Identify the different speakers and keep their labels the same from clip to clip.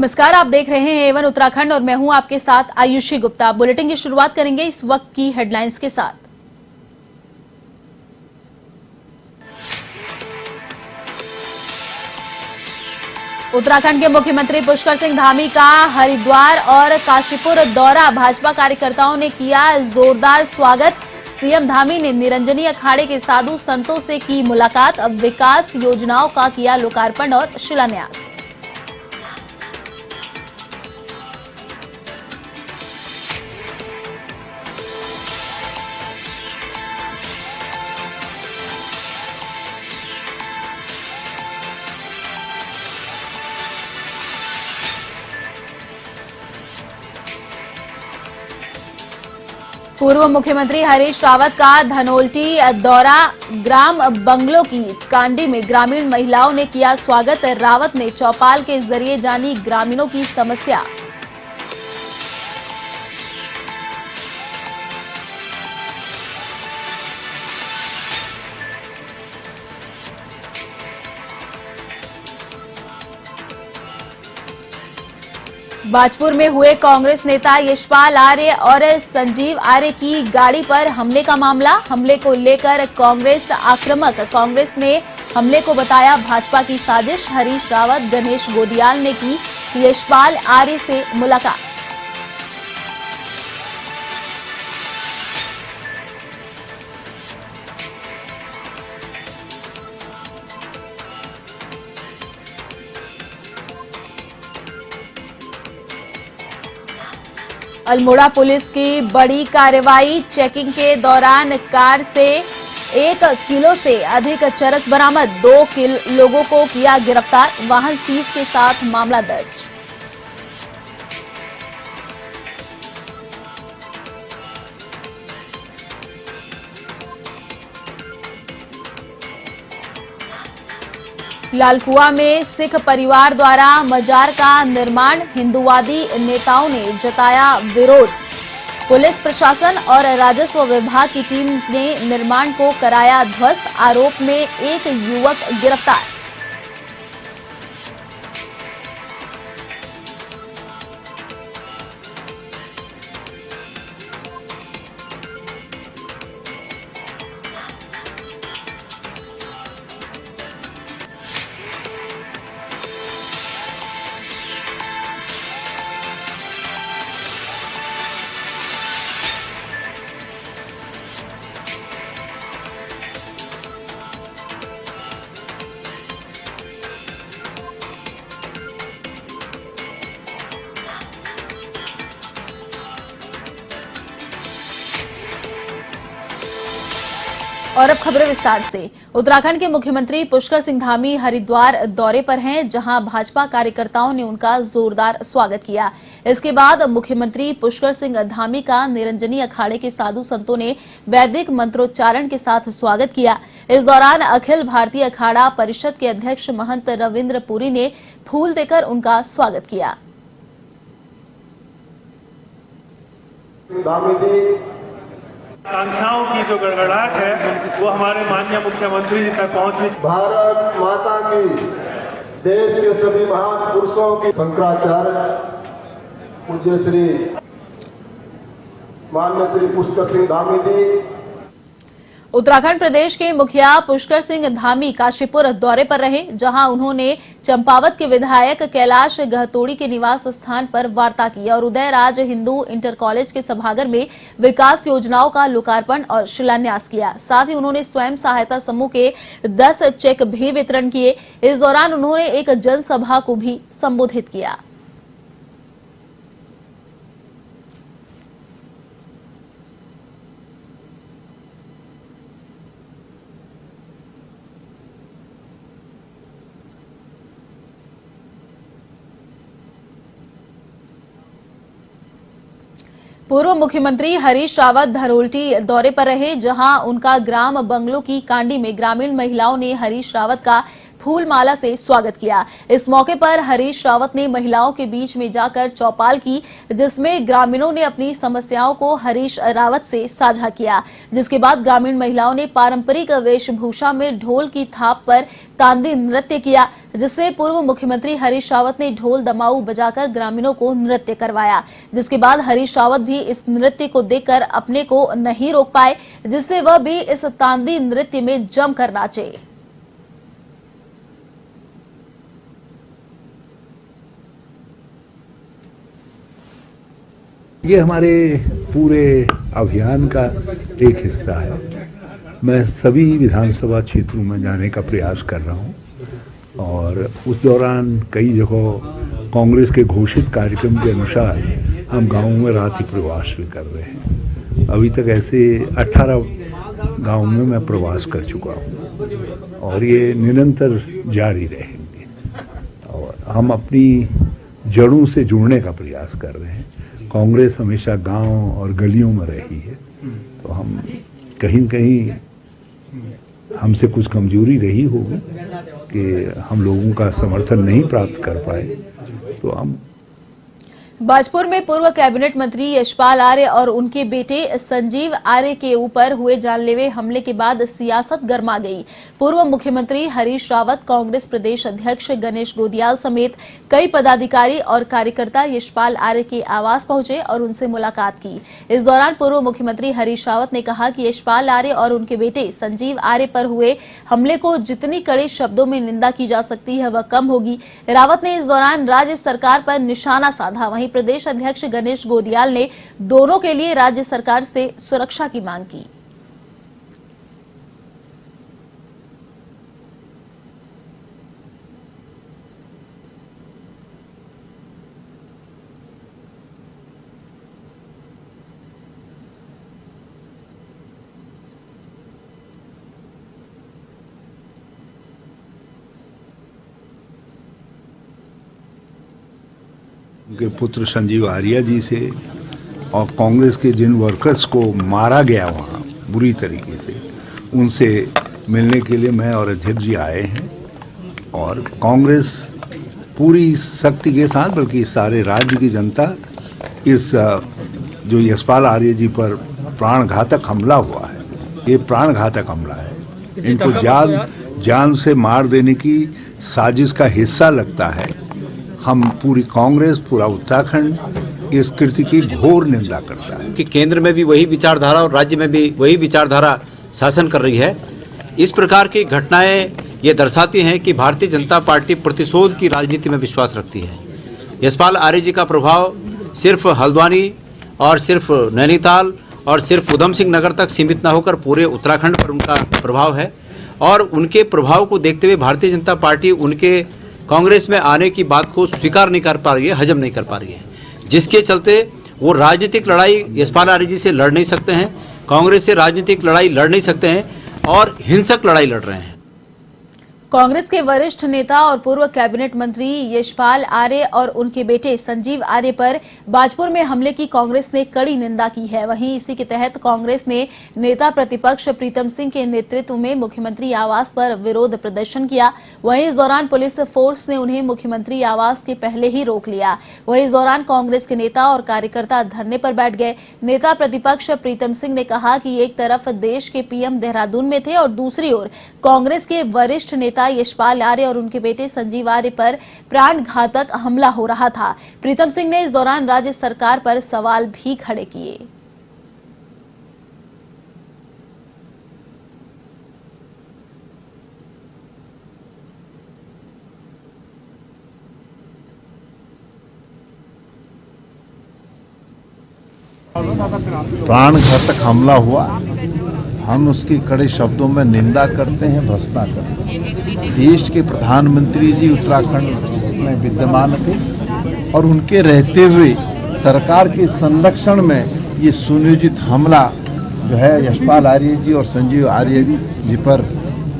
Speaker 1: नमस्कार, आप देख रहे हैं A1 उत्तराखंड और मैं हूं आपके साथ आयुषी गुप्ता। बुलेटिन की शुरुआत करेंगे इस वक्त की हेडलाइंस के साथ। उत्तराखंड के मुख्यमंत्री पुष्कर सिंह धामी का हरिद्वार और काशीपुर दौरा, भाजपा कार्यकर्ताओं ने किया जोरदार स्वागत। सीएम धामी ने निरंजनी अखाड़े के साधु संतों से की मुलाकात, अब विकास योजनाओं का किया लोकार्पण और शिलान्यास। पूर्व मुख्यमंत्री हरीश रावत का धनोल्टी दौरा, ग्राम बंगलो की कांडी में ग्रामीण महिलाओं ने किया स्वागत। रावत ने चौपाल के जरिए जानी ग्रामीणों की समस्या। बाजपुर में हुए कांग्रेस नेता यशपाल आर्य और संजीव आर्य की गाड़ी पर हमले का मामला, हमले को लेकर कांग्रेस आक्रामक। कांग्रेस ने हमले को बताया भाजपा की साजिश। हरीश रावत, गणेश गोदियाल ने की यशपाल आर्य से मुलाकात। अल्मोड़ा पुलिस की बड़ी कार्रवाई, चेकिंग के दौरान कार से 1 किलो से अधिक चरस बरामद, 2 लोगों को किया गिरफ्तार, वाहन सीज के साथ मामला दर्ज। लालकुआ में सिख परिवार द्वारा मजार का निर्माण, हिंदूवादी नेताओं ने जताया विरोध। पुलिस प्रशासन और राजस्व विभाग की टीम ने निर्माण को कराया ध्वस्त, आरोप में 1 युवक गिरफ्तार। और अब खबरें विस्तार से। उत्तराखंड के मुख्यमंत्री पुष्कर सिंह धामी हरिद्वार दौरे पर हैं, जहां भाजपा कार्यकर्ताओं ने उनका जोरदार स्वागत किया। इसके बाद मुख्यमंत्री पुष्कर सिंह धामी का निरंजनी अखाड़े के साधु संतों ने वैदिक मंत्रोच्चारण के साथ स्वागत किया। इस दौरान अखिल भारतीय अखाड़ा परिषद के अध्यक्ष महंत रविंद्र पुरी ने फूल देकर उनका स्वागत किया।
Speaker 2: आकांक्षाओं की जो गड़गड़ाहट है वो हमारे माननीय मुख्यमंत्री जी तक पहुंचनी।
Speaker 3: भारत माता की, देश के सभी महान पुरुषों की, शंकराचार्य पूज्य श्री माननीय श्री पुष्कर सिंह धामी जी।
Speaker 1: उत्तराखंड प्रदेश के मुखिया पुष्कर सिंह धामी काशीपुर दौरे पर रहे, जहां उन्होंने चंपावत के विधायक कैलाश गहतोड़ी के निवास स्थान पर वार्ता की और उदयराज हिंदू इंटर कॉलेज के सभागार में विकास योजनाओं का लोकार्पण और शिलान्यास किया। साथ ही उन्होंने स्वयं सहायता समूह के 10 चेक भी वितरण किए। इस दौरान उन्होंने एक जनसभा को भी संबोधित किया। पूर्व मुख्यमंत्री हरीश रावत धनोल्टी दौरे पर रहे, जहां उनका ग्राम बंगलो की कांडी में ग्रामीण महिलाओं ने हरीश रावत का फूल माला से स्वागत किया। इस मौके पर हरीश रावत ने महिलाओं के बीच में जाकर चौपाल की, जिसमें ग्रामीणों ने अपनी समस्याओं को हरीश रावत से साझा किया। जिसके बाद ग्रामीण महिलाओं ने पारंपरिक वेशभूषा में ढोल की थाप पर तांदी नृत्य किया, जिससे पूर्व मुख्यमंत्री हरीश रावत ने ढोल दमाऊ बजाकर ग्रामीणों को नृत्य करवाया। जिसके बाद हरीश रावत भी इस नृत्य को देखकर अपने को नहीं रोक पाए, जिससे वह भी इस तांदी नृत्य में जमकर नाचे।
Speaker 4: ये हमारे पूरे अभियान का एक हिस्सा है। मैं सभी विधानसभा क्षेत्रों में जाने का प्रयास कर रहा हूं और उस दौरान कई जगह कांग्रेस के घोषित कार्यक्रम के अनुसार हम गाँवों में रात्रि प्रवास भी कर रहे हैं। अभी तक ऐसे 18 गाँव में मैं प्रवास कर चुका हूं और ये निरंतर जारी रहेंगे और हम अपनी जड़ों से जुड़ने का प्रयास कर रहे हैं। कांग्रेस हमेशा गांव और गलियों में रही है, तो हम कहीं कहीं हमसे कुछ कमजोरी रही होगी कि हम लोगों का समर्थन नहीं प्राप्त कर पाए, तो हम
Speaker 1: बाजपुर में पूर्व कैबिनेट मंत्री यशपाल आर्य और उनके बेटे संजीव आर्य के ऊपर हुए जानलेवा हमले के बाद सियासत गर्मा गई। पूर्व मुख्यमंत्री हरीश रावत, कांग्रेस प्रदेश अध्यक्ष गणेश गोदियाल समेत कई पदाधिकारी और कार्यकर्ता यशपाल आर्य के आवास पहुंचे और उनसे मुलाकात की। इस दौरान पूर्व मुख्यमंत्री हरीश रावत ने कहा कि यशपाल आर्य और उनके बेटे संजीव आर्य पर हुए हमले को जितनी कड़े शब्दों में निंदा की जा सकती है वह कम होगी। रावत ने इस दौरान राज्य सरकार पर निशाना साधा। वहीं प्रदेश अध्यक्ष गणेश गोदियाल ने दोनों के लिए राज्य सरकार से सुरक्षा की मांग की।
Speaker 4: उनके पुत्र संजीव आर्य जी से और कांग्रेस के जिन वर्कर्स को मारा गया वहाँ बुरी तरीके से, उनसे मिलने के लिए मैं और अध्यक्ष जी आए हैं। और कांग्रेस पूरी शक्ति के साथ, बल्कि सारे राज्य की जनता इस जो यशपाल आर्य जी पर प्राणघातक हमला हुआ है, ये प्राणघातक हमला है। इनको जान से मार देने की साजिश का हिस्सा लगता है। हम पूरी कांग्रेस, पूरा उत्तराखंड इस कृत्य की घोर निंदा करता है
Speaker 5: कि केंद्र में भी वही विचारधारा और राज्य में भी वही विचारधारा शासन कर रही है। इस प्रकार की घटनाएं ये दर्शाती हैं कि भारतीय जनता पार्टी प्रतिशोध की राजनीति में विश्वास रखती है। यशपाल आर्य जी का प्रभाव सिर्फ हल्द्वानी और सिर्फ नैनीताल और सिर्फ उधम सिंह नगर तक सीमित न होकर पूरे उत्तराखंड पर उनका प्रभाव है और उनके प्रभाव को देखते हुए भारतीय जनता पार्टी उनके कांग्रेस में आने की बात को स्वीकार नहीं कर पा रही है, हजम नहीं कर पा रही है, जिसके चलते वो राजनीतिक लड़ाई यशपाल आर्य जी से लड़ नहीं सकते हैं, कांग्रेस से राजनीतिक लड़ाई लड़ नहीं सकते हैं और हिंसक लड़ाई लड़ रहे हैं।
Speaker 1: कांग्रेस के वरिष्ठ नेता और पूर्व कैबिनेट मंत्री यशपाल आर्य और उनके बेटे संजीव आर्य पर बाजपुर में हमले की कांग्रेस ने कड़ी निंदा की है। वहीं इसी के तहत कांग्रेस ने नेता प्रतिपक्ष प्रीतम सिंह के नेतृत्व में मुख्यमंत्री आवास पर विरोध प्रदर्शन किया। वहीं इस दौरान पुलिस फोर्स ने उन्हें मुख्यमंत्री आवास के पहले ही रोक लिया। वहीं इस दौरान कांग्रेस के नेता और कार्यकर्ता धरने पर बैठ गए। नेता प्रतिपक्ष प्रीतम सिंह ने कहा कि एक तरफ देश के पीएम देहरादून में थे और दूसरी ओर कांग्रेस के वरिष्ठ नेता यशपाल आर्य और उनके बेटे संजीव आर्य पर प्राणघातक हमला हो रहा था। प्रीतम सिंह ने इस दौरान राज्य सरकार पर सवाल भी खड़े किए।
Speaker 6: प्राणघातक हमला हुआ, हम उसकी कड़े शब्दों में निंदा करते हैं, भर्त्सना करते हैं। देश के प्रधानमंत्री जी उत्तराखंड में विद्यमान थे और उनके रहते हुए सरकार के संरक्षण में ये सुनियोजित हमला जो है यशपाल आर्य जी और संजीव आर्य जी पर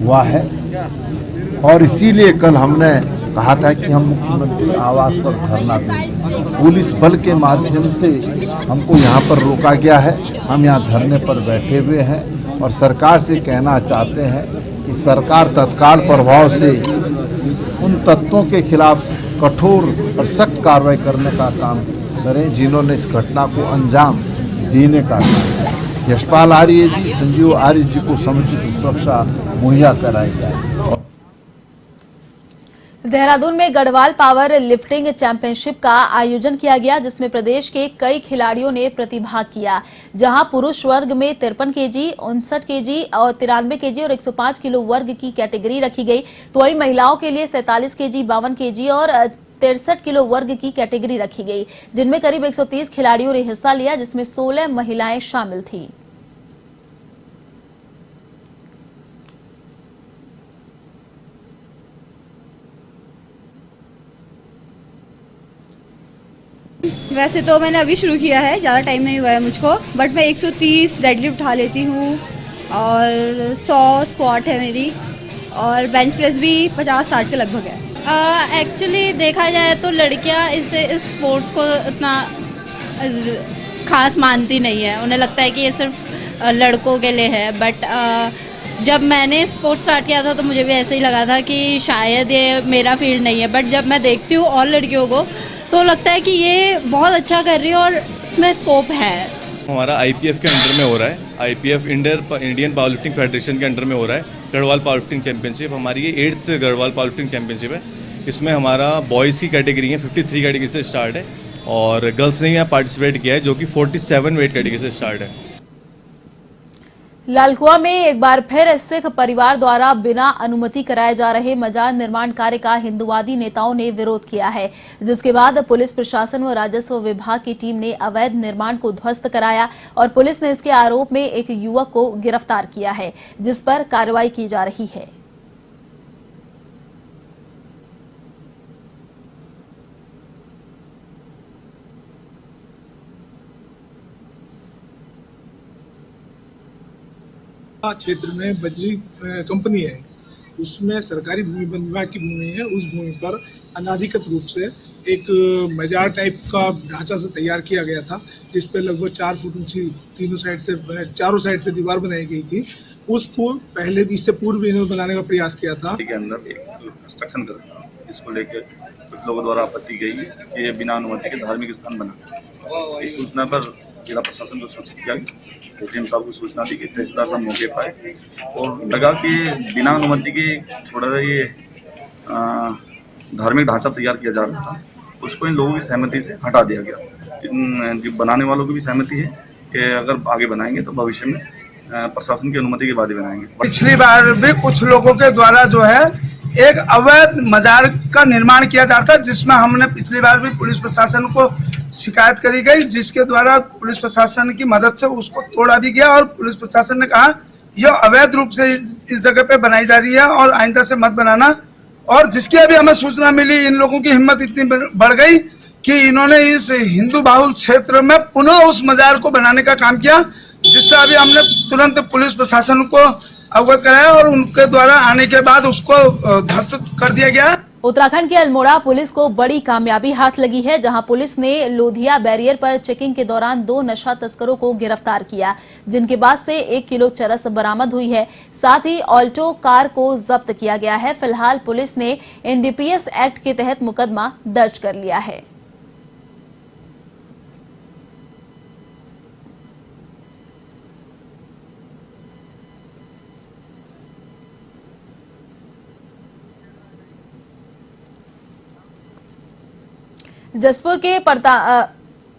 Speaker 6: हुआ है। और इसीलिए कल हमने कहा था कि हम मुख्यमंत्री आवास पर धरना देंगे। पुलिस बल के माध्यम से हमको यहाँ पर रोका गया है। हम यहाँ धरने पर बैठे हुए हैं और सरकार से कहना चाहते हैं कि सरकार तत्काल प्रभाव से तत्वों के खिलाफ कठोर और सख्त कार्रवाई करने का काम करें जिन्होंने इस घटना को अंजाम देने का काम। यशपाल आर्य जी, संजीव आर्य जी को समुचित सुरक्षा मुहैया कराई जाए।
Speaker 1: देहरादून में गढ़वाल पावर लिफ्टिंग चैंपियनशिप का आयोजन किया गया, जिसमें प्रदेश के कई खिलाड़ियों ने प्रतिभाग किया। जहां पुरुष वर्ग में 53 केजी, 59 केजी और 93 केजी और 105 किलो वर्ग की कैटेगरी रखी गई, तो वहीं महिलाओं के लिए 47 केजी, 52 केजी और 63 किलो वर्ग की कैटेगरी रखी गई, जिनमें करीब 130 खिलाड़ियों ने हिस्सा लिया, जिसमें 16 महिलाएं शामिल थीं।
Speaker 7: वैसे तो मैंने अभी शुरू किया है, ज़्यादा टाइम नहीं हुआ है मुझको, बट मैं 130 डेडलिफ्ट उठा लेती हूँ और 100 स्क्वाट है मेरी, और बेंच प्रेस भी 50-60 के लगभग है।
Speaker 8: एक्चुअली देखा जाए तो लड़कियाँ इस स्पोर्ट्स को उतना खास मानती नहीं है, उन्हें लगता है कि ये सिर्फ लड़कों के लिए है। बट जब मैंने स्पोर्ट्स स्टार्ट किया था तो मुझे भी ऐसे ही लगा था कि शायद ये मेरा फील्ड नहीं है, बट जब मैं देखती हूँ और लड़कियों को तो लगता है कि ये बहुत अच्छा कर रही है और इसमें स्कोप है।
Speaker 9: हमारा आईपीएफ के अंडर में हो रहा है, IPF Indian power lifting federation के अंडर में हो रहा है गढ़वाल पावर लिफ्टिंग चैंपियनशिप। हमारी ये 8th Garhwal power lifting championship है। इसमें हमारा बॉयज़ की कैटेगरी है, 53 कैटेगरी से स्टार्ट है, और गर्ल्स ने यहाँ पार्टिसिपेट किया है जो कि 47 वेट कैटेगरी से स्टार्ट है।
Speaker 1: लालकुआ में एक बार फिर सिख परिवार द्वारा बिना अनुमति कराए जा रहे मजार निर्माण कार्य का हिंदुवादी नेताओं ने विरोध किया है, जिसके बाद पुलिस प्रशासन व राजस्व विभाग की टीम ने अवैध निर्माण को ध्वस्त कराया और पुलिस ने इसके आरोप में एक युवक को गिरफ्तार किया है, जिस पर कार्रवाई की जा रही है।
Speaker 10: क्षेत्र में बजरी कंपनी है, उसमें सरकारी भूमि वन विभाग की भूमि है। उस भूमि पर अनाधिकृत रूप से एक मजार टाइप का ढांचा से तैयार किया गया था, जिस पे लगभग 4 फुट ऊंची चारों साइड से दीवार बनाई गई थी। उसको पहले भी, इससे पूर्व इन्होंने बनाने का प्रयास किया था।
Speaker 11: के अंदर एक कंस्ट्रक्शन कर रहा था, इसको लेकर कुछ लोगों द्वारा आपत्ति गई कि ये बिना अनुमति के धार्मिक स्थान बना। इस सूचना पर जिला प्रशासन को सूचित किया, एसडीएम साहब को सूचना दी, तहसीलदार साहब मौके पाए और लगा कि बिना अनुमति के थोड़ा ये धार्मिक ढांचा तैयार किया जा रहा था, उसको इन लोगों की सहमति से हटा दिया गया। जो बनाने वालों की भी सहमति है कि अगर आगे बनाएंगे तो भविष्य में प्रशासन की अनुमति के बाद ही बनाएंगे।
Speaker 10: पिछली बार भी कुछ लोगों के द्वारा जो है एक अवैध मजार का निर्माण किया जा रहा था, जिसमें हमने पिछली बार भी पुलिस प्रशासन को शिकायत करी गई, जिसके द्वारा पुलिस प्रशासन की मदद से उसको तोड़ा भी गया और पुलिस प्रशासन ने कहा यह अवैध रूप से इस जगह पे बनाई जा रही है और आइंदा से मत बनाना। और जिसकी अभी हमें सूचना मिली, इन लोगों की हिम्मत इतनी बढ़ गई कि इन्होंने इस हिंदू बाहुल क्षेत्र में पुनः उस मजार को बनाने का काम किया, जिससे अभी हमने तुरंत पुलिस प्रशासन को अवगत कराया और उनके द्वारा आने के बाद उसको ध्वस्त कर दिया गया।
Speaker 1: उत्तराखंड के अल्मोड़ा पुलिस को बड़ी कामयाबी हाथ लगी है, जहां पुलिस ने लोधिया बैरियर पर चेकिंग के दौरान 2 नशा तस्करों को गिरफ्तार किया, जिनके पास से 1 किलो चरस बरामद हुई है। साथ ही ऑल्टो कार को जब्त किया गया है। फिलहाल पुलिस ने एनडीपीएस एक्ट के तहत मुकदमा दर्ज कर लिया है। जसपुर के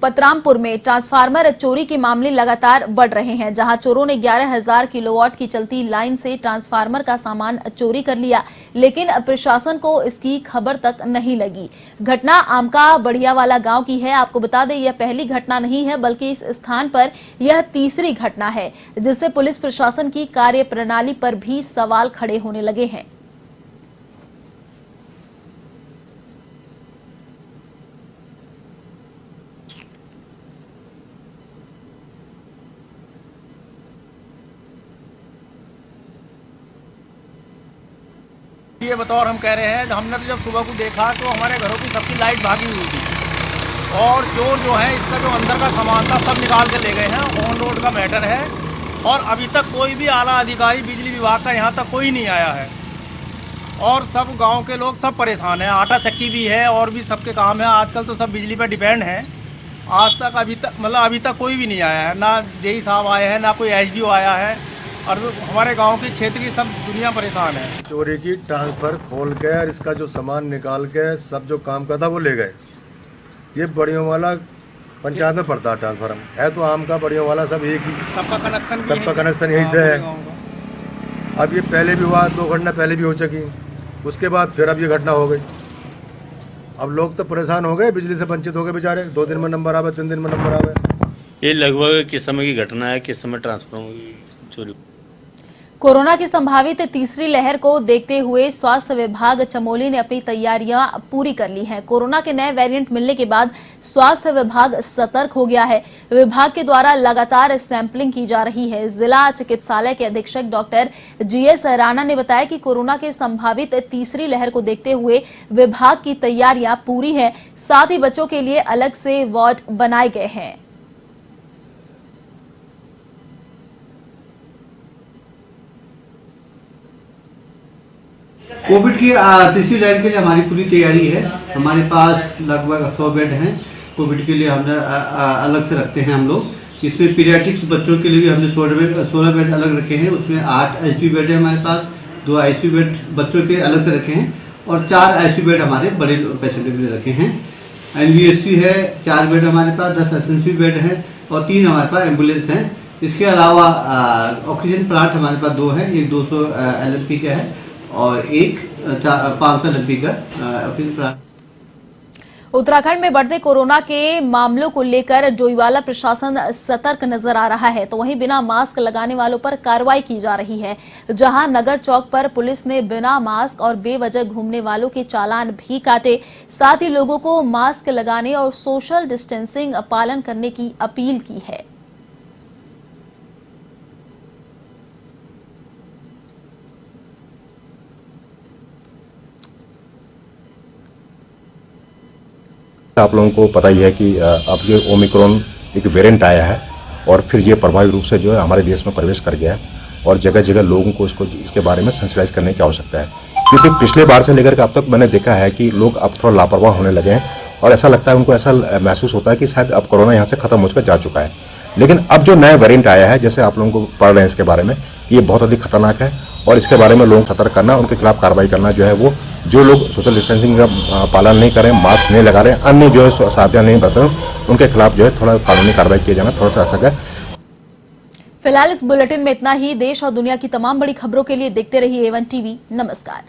Speaker 1: पतरामपुर में ट्रांसफार्मर चोरी के मामले लगातार बढ़ रहे हैं, जहां चोरों ने 11,000 किलोवाट की चलती लाइन से ट्रांसफार्मर का सामान चोरी कर लिया, लेकिन प्रशासन को इसकी खबर तक नहीं लगी। घटना आमका बढ़ियावाला गांव की है। आपको बता दें, यह पहली घटना नहीं है, बल्कि इस स्थान पर यह तीसरी घटना है, जिससे पुलिस प्रशासन की कार्यप्रणाली पर भी सवाल खड़े होने लगे हैं।
Speaker 12: ये बतौर हम कह रहे हैं, हमने तो जब सुबह को देखा तो हमारे घरों की सबकी लाइट भागी हुई थी और चोर जो है इसका जो अंदर का सामान था सब निकाल के ले गए हैं। ऑन रोड का मैटर है और अभी तक कोई भी आला अधिकारी बिजली विभाग का यहाँ तक कोई नहीं आया है और सब गांव के लोग सब परेशान हैं। आटा चक्की भी है और भी सबके काम है। आजकल तो सब बिजली पर डिपेंड हैं। आज तक अभी तक कोई भी नहीं आया है, ना जेई साहब आए हैं, ना कोई एसडीओ आया है। और हमारे गांव के क्षेत्र की सब दुनिया परेशान है।
Speaker 3: चोरी की ट्रांसफर खोल के और इसका जो सामान निकाल के सब जो काम का था वो ले गए। ये बड़ियों वाला पंचायत में पड़ता है ट्रांसफार्म है, तो आम का बड़ियों वाला सब एक ही, सबका कनेक्शन यहीं से है। अब ये पहले भी हुआ, 2 घटना पहले भी हो चुकी, उसके बाद फिर अब ये घटना हो गई। अब लोग तो परेशान हो गए, बिजली से वंचित हो गए बेचारे। 2 दिन में नंबर आवे, 3 दिन में नंबर आवे।
Speaker 13: ये लगभग किस समय की घटना है, किस समय ट्रांसफार्मर की चोरी?
Speaker 1: कोरोना की संभावित तीसरी लहर को देखते हुए स्वास्थ्य विभाग चमोली ने अपनी तैयारियां पूरी कर ली हैं। कोरोना के नए वेरिएंट मिलने के बाद स्वास्थ्य विभाग सतर्क हो गया है। विभाग के द्वारा लगातार सैंपलिंग की जा रही है। जिला चिकित्सालय के अधीक्षक डॉक्टर जीएस राणा ने बताया कि कोरोना के संभावित तीसरी लहर को देखते हुए विभाग की तैयारियां पूरी है। साथ ही बच्चों के लिए अलग से वार्ड बनाए गए हैं।
Speaker 14: कोविड की तीसरी लहर के लिए हमारी पूरी तैयारी है। हमारे पास लगभग 100 बेड हैं कोविड के लिए, हमने अलग से रखते हैं हम लोग। इसमें पीडियाट्रिक्स बच्चों के लिए भी हमने 16 बेड अलग रखे हैं। उसमें 8 आईसीयू बेड है हमारे पास, 2 आईसीयू बेड बच्चों के लिए अलग से रखे हैं और 4 आईसीयू बेड हमारे बड़े पेशेंटों के लिए रखे हैं। एनवीएससी है 4 बेड हमारे पास, 10 एसएनसी बेड है और 3 हमारे पास एम्बुलेंस हैं। इसके अलावा ऑक्सीजन प्लांट हमारे पास 2 है, एक 200 एलएमपी का है और एक 500 एलएमपी का ऑक्सीजन प्लांट।
Speaker 1: उत्तराखंड में बढ़ते कोरोना के मामलों को लेकर डोईवाला प्रशासन सतर्क नजर आ रहा है, तो वहीं बिना मास्क लगाने वालों पर कार्रवाई की जा रही है। जहां नगर चौक पर पुलिस ने बिना मास्क और बेवजह घूमने वालों के चालान भी काटे। साथ ही लोगों को मास्क लगाने और सोशल डिस्टेंसिंग पालन करने की अपील की है।
Speaker 15: आप लोगों को पता ही है कि अब ये ओमिक्रॉन एक वेरिएंट आया है और फिर ये प्रभावी रूप से जो है हमारे देश में प्रवेश कर गया है और जगह जगह लोगों को इसके बारे में सेंसिटाइज करने की आवश्यकता है। क्योंकि पिछले बार से लेकर के अब तक मैंने देखा है कि लोग अब थोड़ा लापरवाह होने लगे हैं और ऐसा लगता है, उनको ऐसा महसूस होता है कि शायद अब कोरोना यहाँ से खत्म होकर जा चुका है। लेकिन अब जो नया वेरिएंट आया है, जैसे आप लोगों को पढ़ रहे हैं इसके बारे में, ये बहुत अधिक खतरनाक है और इसके बारे में लोगों को सतर्क करना, उनके खिलाफ कार्रवाई करना जो है वो, जो लोग सोशल डिस्टेंसिंग का पालन नहीं कर रहे हैं, मास्क नहीं लगा रहे हैं, अन्य जो है सावधान नहीं बरत रहे हैं, उनके खिलाफ जो है थोड़ा कानूनी कार्रवाई किया जाना थोड़ा सा आवश्यक है।
Speaker 1: फिलहाल इस बुलेटिन में इतना ही। देश और दुनिया की तमाम बड़ी खबरों के लिए देखते रहिए A1 टीवी। नमस्कार।